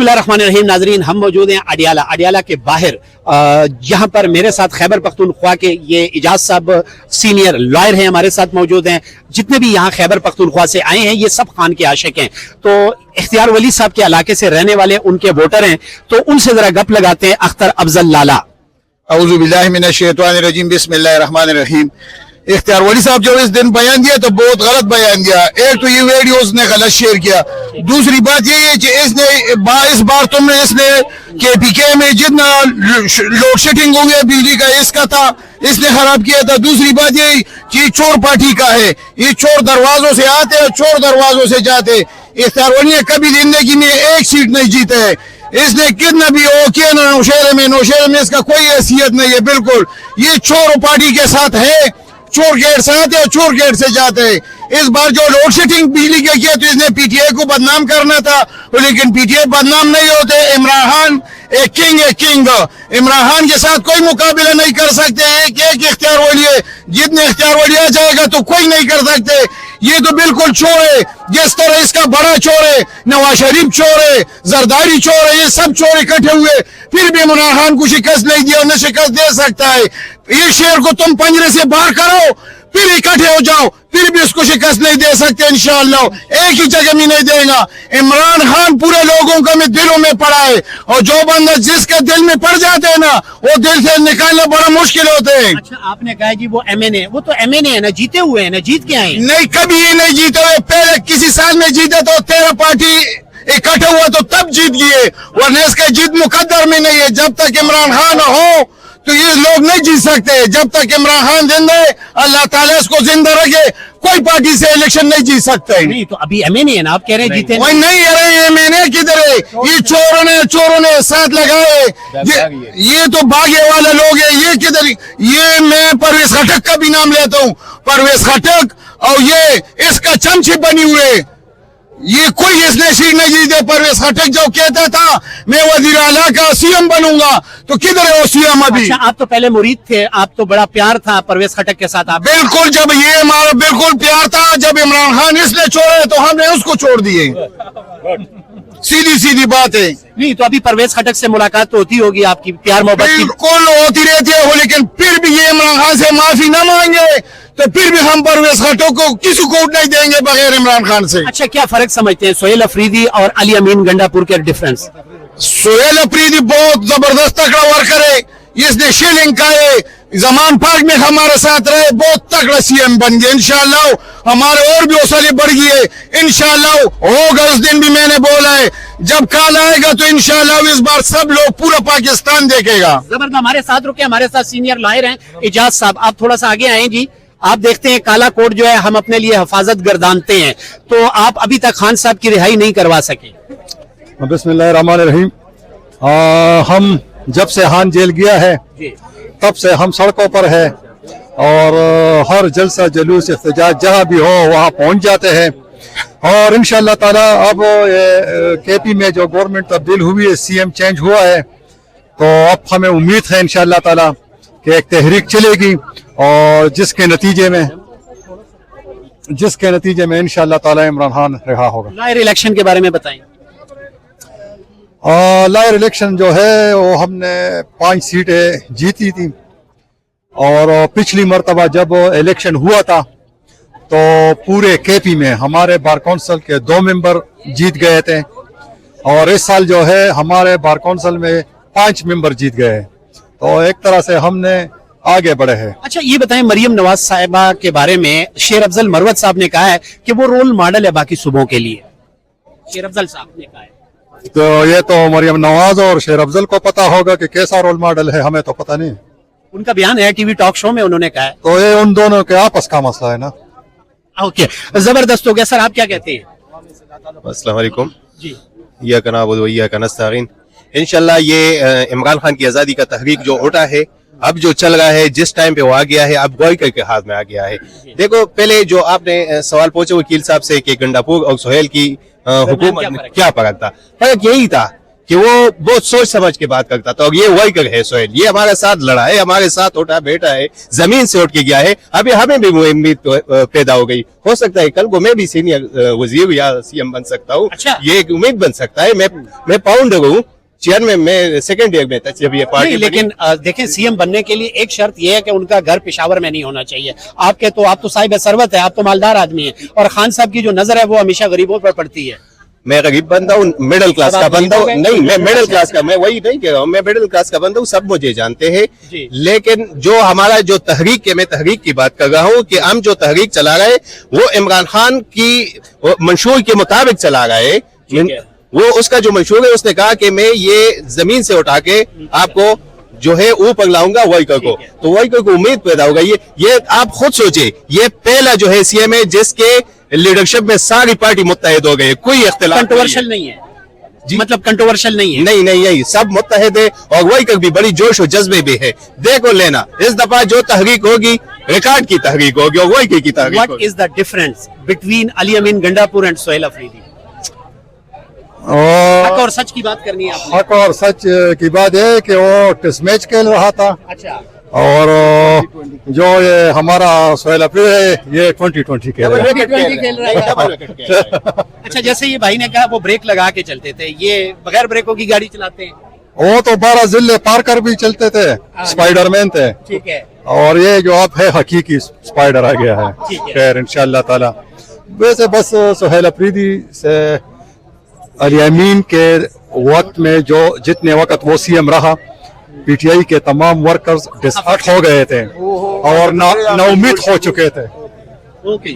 बिस्मिल्लाहिर्रहमानिर्रहीम। नाजरीन, हम मौजूद हैं अडियाला के बाहर, जहां पर मेरे साथ खैबर पख्तूनख्वा के ये इजाज साहब सीनियर लॉयर हैं, हमारे साथ मौजूद हैं। जितने भी यहाँ खैबर पख्तूनख्वा से आए हैं ये सब खान के आशिक हैं, तो इख्तियार वली साहब के इलाके से रहने वाले उनके वोटर हैं, तो उनसे जरा गप लगाते हैं। अख्तर अफजल लाला। औज़ु बिल्लाहि मिनश शैतानिर रजीम, बिस्मिल्लाहिर रहमानिर रहीम। इख्तियार वली साहब जो इस दिन बयान दिया तो बहुत गलत बयान दिया। एक तो ये वीडियो उसने गलत शेयर किया, दूसरी बात ये है कि इसने इस बार तुमने इसने KPK में जितना लोड शेडिंग हो गया बिजली का इसका था, इसने खराब किया था। दूसरी बात ये कि चोर पार्टी का है, ये चोर दरवाजों से आते और चोर दरवाजों से जाते। इख्तियार वली ने कभी जिंदगी में एक सीट नहीं जीते है। इसने कितना भी हो किया ना नौशहरे में इसका कोई हैसियत नहीं है। बिल्कुल ये चोर पार्टी के साथ है, चोर गेट से आते और चोर गेट से जाते हैं। इस बार जो लोड शेडिंग बिजली के किया तो इसने PTI को बदनाम करना था, लेकिन PTI बदनाम नहीं होते। इमरान खान एक किंग, इमरान खान के साथ कोई मुकाबला नहीं कर सकते। एक इख्तियार वली है, जितने इख्तियार वली आ जाएगा तो कोई नहीं कर सकते। ये तो बिल्कुल चोर है, जिस तरह इसका बड़ा चोर है, नवाज शरीफ चोर है, जरदारी चोर है, ये सब चोर इकट्ठे हुए, फिर भी इमरान खान को शिकस्त नहीं दिया, न शिकस्त दे सकता है। ये शेर को तुम पंजरे से बाहर करो, फिर इकट्ठे हो जाओ, फिर भी उसको शिकस्त नहीं दे सकते इंशाअल्लाह। एक ही जगह में नहीं देगा। इमरान खान पूरे लोगों का में दिलों में पड़ा है, और जो बंदा जिसके दिल में पड़ जाते हैं ना, वो दिल से निकालना बड़ा मुश्किल होते हैं। अच्छा, आपने कहा जी वो MNA, वो तो MNA है ना, जीते हुए हैं ना, जीत के आए नहीं, कभी ये नहीं जीते हुए। पहले किसी साल में जीते तो 13 पार्टी इकट्ठे हुआ तो तब जीत गए, वरना इसका जीत मुकद्दर में नहीं है। जब तक इमरान खान हो तो ये लोग नहीं जीत सकते। जब तक इमरान खान जिंदा है, अल्लाह ताला इसको जिंदा रखे, कोई पार्टी से इलेक्शन नहीं जीत सकते। नहीं तो अभी MNA है ना, आप कह रहे हैं जीते वही नहीं। अरे MNA किधर है? ये चोरों ने साथ लगाए, ये तो भागे वाले लोग है। ये किधर? ये मैं परवेज खटक का भी नाम लेता हूँ, परवेज खटक, और ये इसका चमचे बनी हुए। ये कोई इसने सीट नहीं जीते। परवेज खटक जो कहता था मैं वजीर आला का CM बनूंगा, तो किधर है वो CM अभी? अच्छा, आप तो पहले मुरीद थे, आप तो बड़ा प्यार था परवेज खटक के साथ आप। बिल्कुल, जब ये हमारा बिल्कुल प्यार था, जब इमरान खान इसने छोड़े तो हमने उसको छोड़ दिए। सीधी बात है। नहीं तो अभी परवेज खटक से मुलाकात तो होती होगी आपकी, प्यार मोहब्बत की? बिल्कुल होती रहती है, लेकिन फिर भी ये इमरान खान से माफी न मांगे तो फिर भी हम परवेज खटक को किसी को नहीं देंगे बगैर इमरान खान से। अच्छा, क्या फर्क समझते हैं सोहेल अफरीदी और अली अमीन गंडापुर के डिफरेंस? सोहेल अफरीदी बहुत जबरदस्त तगड़ा वर्कर है, इसने शिलिंग का है, जमान पार्क में हमारे साथ रहे, बहुत तगड़ा CM बन गया। इंशाअल्लाह हमारे और भी हौसले बढ़ गई है। इंशाअल्लाह होगा, उस दिन भी मैंने बोला है, जब काल आएगा तो इंशाअल्लाह इस बार सब लोग पूरा पाकिस्तान देखेगा। जबरदस्त। हमारे साथ रुके, हमारे साथ सीनियर लॉयर हैं इजाज साहब, आप थोड़ा सा आगे आए जी। आप देखते हैं काला कोट जो है हम अपने लिए हिफाजत गर्दानते हैं, तो आप अभी तक खान साहब की रिहाई नहीं करवा सके। बिस्मिल्लाहिर्रहमानिर्रहीम। हम जब से खान जेल गया है तब से हम सड़कों पर है, और हर जलसा जुलूस इख्तिजाज जहाँ भी हो वहाँ पहुँच जाते हैं। और इंशाअल्लाह ताला अब KP में जो गवर्नमेंट तब्दील हुई है, CM चेंज हुआ है, तो अब हमें उम्मीद है इंशाअल्लाह ताला कि एक तहरीक चलेगी, और जिसके नतीजे में इंशाअल्लाह ताला इमरान खान रिहा होगा। लॉयर इलेक्शन के बारे में बताएं। लॉयर इलेक्शन जो है वो हमने 5 सीटें जीती थी, और पिछली मरतबा जब इलेक्शन हुआ था तो पूरे KP में हमारे बार काउंसिल के 2 मेंबर जीत गए थे, और इस साल जो है हमारे बार काउंसिल में 5 मेंबर जीत गए, तो एक तरह से हमने आगे बढ़े हैं। अच्छा, ये बताएं, मरियम नवाज साहिबा के बारे में शेर अफजल मरवत साहब ने कहा है कि वो रोल मॉडल है बाकी सूबों के लिए। शेर अफजल साहब ने कहा है, तो ये तो मरियम नवाज और शेर अफजल को पता होगा कि कैसा रोल मॉडल है, हमें तो पता नहीं। उनका बयान है TV टॉक शो में, उन्होंने कहा है। तो ये उन दोनों के आपस का मसला है ना। ओके, जबरदस्त हो गया सर, आप क्या कहते हैं? अस्सलाम वालेकुम जी। इय्याका नअबुदु व इय्याका नस्तईन। इंशाल्लाह ये इमरान खान की आज़ादी का तहरीक जो उठा है, अब जो चल रहा है, जिस टाइम पे वो आ गया है, अब गोई के हाथ में आ गया है। देखो, पहले जो आपने सवाल पूछे वकील साहब से कि गंडापुर और सोहेल की हुकूमत में क्या फर्क था, फर्क यही था کہ وہ بہت سوچ سمجھ کے بات کرتا تھا, اور یہ ورکر ہے سہیل, یہ ہمارے ساتھ لڑا ہے, ہمارے ساتھ اٹھا بیٹھا ہے, زمین سے اٹھ کے گیا ہے. ابھی ہمیں بھی وہ امید پیدا ہو گئی, ہو سکتا ہے کل کو میں بھی سینئر وزیر یا سی ایم بن سکتا ہوں. اچھا. یہ ایک امید بن سکتا ہے. میں پاؤنڈر ہوں, چیئرمین میں سیکنڈ ایئر میں تھا جب یہ پارٹی. لیکن دیکھیں سی ایم بننے کے لیے ایک شرط یہ ہے کہ ان کا گھر پشاور میں نہیں ہونا چاہیے. آپ تو صاحب ثروت ہے, آپ تو مالدار آدمی ہیں, اور خان صاحب کی جو نظر ہے وہ ہمیشہ غریبوں پر پڑتی ہے. میں غریب بندہ ہوں, مڈل کلاس کا بندہ ہوں. نہیں, میں مڈل کلاس کا, میں وہی نہیں کہہ رہا ہوں, میں مڈل کلاس کا بندہ ہوں, سب مجھے جانتے ہیں. لیکن جو ہمارا جو تحریک ہے, میں تحریک کی بات کر رہا ہوں کہ ہم جو تحریک چلا رہے وہ عمران خان کی منشور کے مطابق چلا رہے. وہ اس کا جو منشور ہے, اس نے کہا کہ میں یہ زمین سے اٹھا کے آپ کو جو ہے اوپر لاؤں گا ورکر کو, تو ورکر کو امید پیدا ہوگا. یہ آپ خود سوچے, یہ پہلا جو ہے سی ایم ہے جس کے لیڈرشپ میں ساری پارٹی متحد ہو گئی, کوئی اختلاف کنٹروورشل نہیں ہے جی, مطلب کنٹروورشل نہیں ہے. نہیں, سب متحد ہے, اور ورکر بھی بڑی جوش و جذبے بھی ہے. دیکھو لینا, اس دفعہ جو تحریک ہوگی ریکارڈ کی تحریک ہوگی, اور ورکر کی تحریک ہوگی. What is the difference between Ali Amin Gandapur and Sohail Afridi? حق اور سچ کی بات کرنی ہے آپ نے. حق اور سچ کی بات ہے کہ وہ ٹیسٹ میچ کھیل رہا تھا, اچھا, اور جو یہ ہمارا سہیل افریدی ہے یہ 2020 کھیل رہا ہے. اچھا, جیسے یہ بھائی نے کہا وہ بریک لگا کے چلتے تھے, یہ بغیر بریکوں کی گاڑی چلاتے ہیں. وہ تو 12 ضلع پار کر بھی چلتے تھے, اسپائڈر مین تھے. ٹھیک ہے, اور یہ جو اب ہے حقیقی اسپائڈر آ گیا ہے. خیر انشاءاللہ تعالی. ویسے بس سہیل افریدی سے علی امین کے وقت میں جو جتنے وقت وہ سی ایم رہا, پی ٹی آئی کے تمام ورکرز ڈسہارٹ ہو گئے تھے اور نا امید ہو چکے تھے. اوکے.